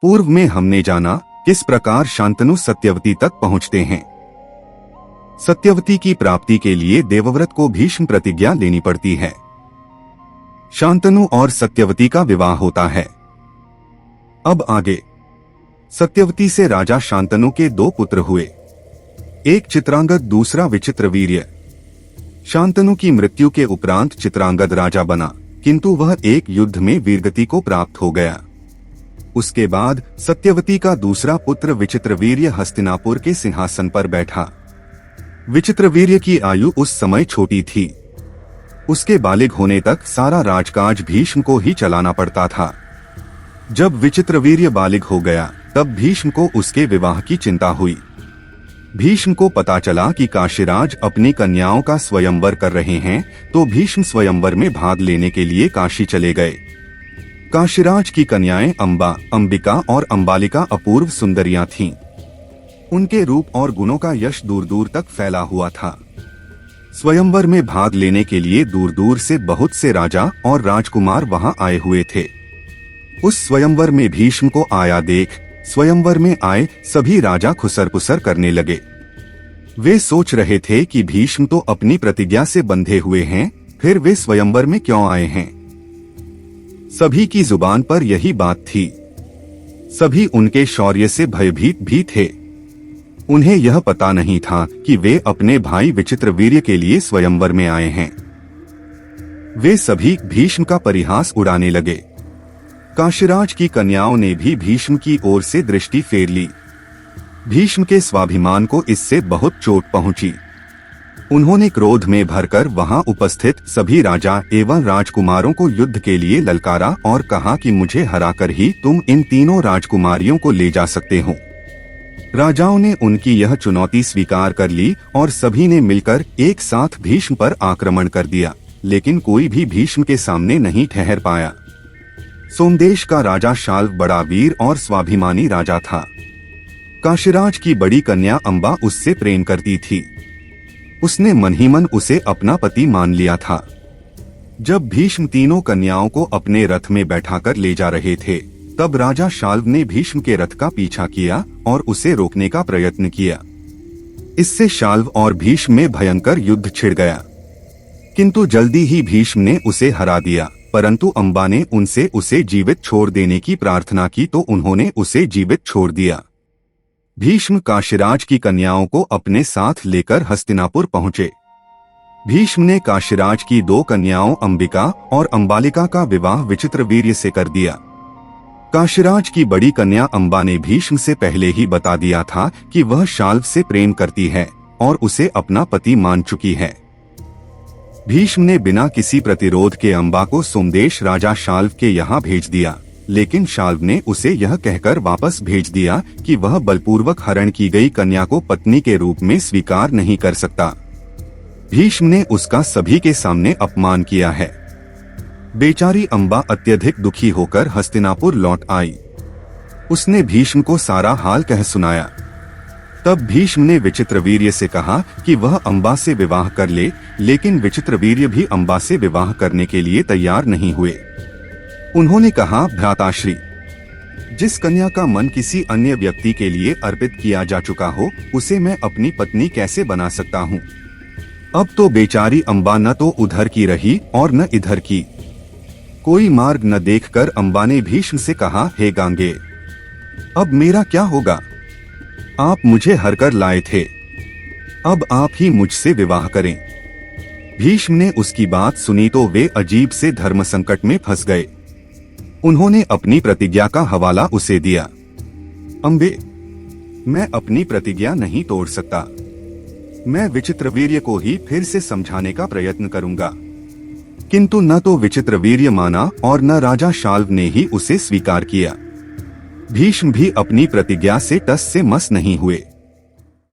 पूर्व में हमने जाना किस प्रकार शांतनु सत्यवती तक पहुंचते हैं। सत्यवती की प्राप्ति के लिए देवव्रत को भीष्म प्रतिज्ञा लेनी पड़ती है। शांतनु और सत्यवती का विवाह होता है। अब आगे। सत्यवती से राजा शांतनु के 2 पुत्र हुए, एक चित्रांगद दूसरा विचित्रवीर्य। शांतनु की मृत्यु के उपरांत चित्रांगद राजा बना, किंतु वह एक युद्ध में वीरगति को प्राप्त हो गया। उसके बाद सत्यवती का दूसरा पुत्र विचित्रवीर्य हस्तिनापुर के सिंहासन पर बैठा। विचित्रवीर्य की आयु उस समय छोटी थी। उसके बालिग होने तक सारा राजकाज भीष्म को ही चलाना पड़ता था। जब विचित्रवीर्य बालिग हो गया तब भीष्म को उसके विवाह की चिंता हुई। भीष्म को पता चला कि काशीराज अपनी कन्याओं का स्वयंवर कर रहे हैं, तो भीष्म स्वयंवर में भाग लेने के लिए काशी चले गए। काशीराज की कन्याएं अंबा, अंबिका और अंबालिका अपूर्व सुंदरियां थीं। उनके रूप और गुणों का यश दूर दूर तक फैला हुआ था। स्वयंवर में भाग लेने के लिए दूर दूर से बहुत से राजा और राजकुमार वहां आए हुए थे। उस स्वयंवर में भीष्म को आया देख स्वयंवर में आए सभी राजा खुसर-पुसर करने लगे। वे सोच रहे थे कि भीष्म तो अपनी प्रतिज्ञा से बंधे हुए हैं, फिर वे स्वयंवर में क्यों आए हैं। सभी की जुबान पर यही बात थी। सभी उनके शौर्य से भयभीत भी थे। उन्हें यह पता नहीं था कि वे अपने भाई विचित्रवीर्य के लिए स्वयंवर में आए हैं। वे सभी भीष्म का परिहास उड़ाने लगे। काशीराज की कन्याओं ने भी भीष्म की ओर से दृष्टि फेर ली। भीष्म के स्वाभिमान को इससे बहुत चोट पहुंची। उन्होंने क्रोध में भरकर वहां उपस्थित सभी राजा एवं राजकुमारों को युद्ध के लिए ललकारा और कहा कि मुझे हराकर ही तुम इन तीनों राजकुमारियों को ले जा सकते हो। राजाओं ने उनकी यह चुनौती स्वीकार कर ली और सभी ने मिलकर एक साथ भीष्म पर आक्रमण कर दिया, लेकिन कोई भी भीष्म के सामने नहीं ठहर पाया। सोमदेश का राजा शाल्व बड़ा वीर और स्वाभिमानी राजा था। काशीराज की बड़ी कन्या अंबा उससे प्रेम करती थी। उसने मन ही मन उसे अपना पति मान लिया था। जब भीष्म तीनों कन्याओं को अपने रथ में बैठाकर ले जा रहे थे, तब राजा शाल्व ने भीष्म के रथ का पीछा किया और उसे रोकने का प्रयत्न किया। इससे शाल्व और भीष्म में भयंकर युद्ध छिड़ गया, किंतु जल्दी ही भीष्म ने उसे हरा दिया। परंतु अंबा ने उनसे उसे जीवित छोड़ देने की प्रार्थना की, तो उन्होंने उसे जीवित छोड़ दिया। भीष्म काशीराज की कन्याओं को अपने साथ लेकर हस्तिनापुर पहुंचे। भीष्म ने काशीराज की 2 कन्याओं अंबिका और अंबालिका का विवाह विचित्रवीर्य से कर दिया। काशीराज की बड़ी कन्या अंबा ने भीष्म से पहले ही बता दिया था कि वह शाल्व से प्रेम करती है और उसे अपना पति मान चुकी है। भीष्म ने बिना किसी प्रतिरोध के अंबा को सोमदेश राजा शाल्व के यहाँ भेज दिया, लेकिन शाल्व ने उसे यह कहकर वापस भेज दिया कि वह बलपूर्वक हरण की गई कन्या को पत्नी के रूप में स्वीकार नहीं कर सकता। भीष्म ने उसका सभी के सामने अपमान किया है। बेचारी अंबा अत्यधिक दुखी होकर हस्तिनापुर लौट आई। उसने भीष्म को सारा हाल कह सुनाया। तब भीष्म ने विचित्रवीर्य से कहा कि वह अंबा से विवाह कर ले, लेकिन विचित्रवीर्य भी अंबा से विवाह करने के लिए तैयार नहीं हुए। उन्होंने कहा, भ्राताश्री, जिस कन्या का मन किसी अन्य व्यक्ति के लिए अर्पित किया जा चुका हो, उसे मैं अपनी पत्नी कैसे बना सकता हूँ। अब तो बेचारी अंबा न तो उधर की रही और न इधर की। कोई मार्ग न देखकर अंबा ने भीष्म से कहा, हे गांगे, अब मेरा क्या होगा। आप मुझे हरकर लाए थे, अब आप ही मुझसे विवाह करें। भीष्म ने उसकी बात सुनी तो वे अजीब से धर्म संकट में फंस गए। उन्होंने अपनी प्रतिज्ञा का हवाला उसे दिया। अंबे, मैं अपनी प्रतिज्ञा नहीं तोड़ सकता। मैं विचित्रवीर्य को ही फिर से समझाने का प्रयत्न करूंगा। किंतु न तो विचित्रवीर्य माना और न राजा शाल्व ने ही उसे स्वीकार किया। भीष्म भी अपनी प्रतिज्ञा से टस से मस नहीं हुए।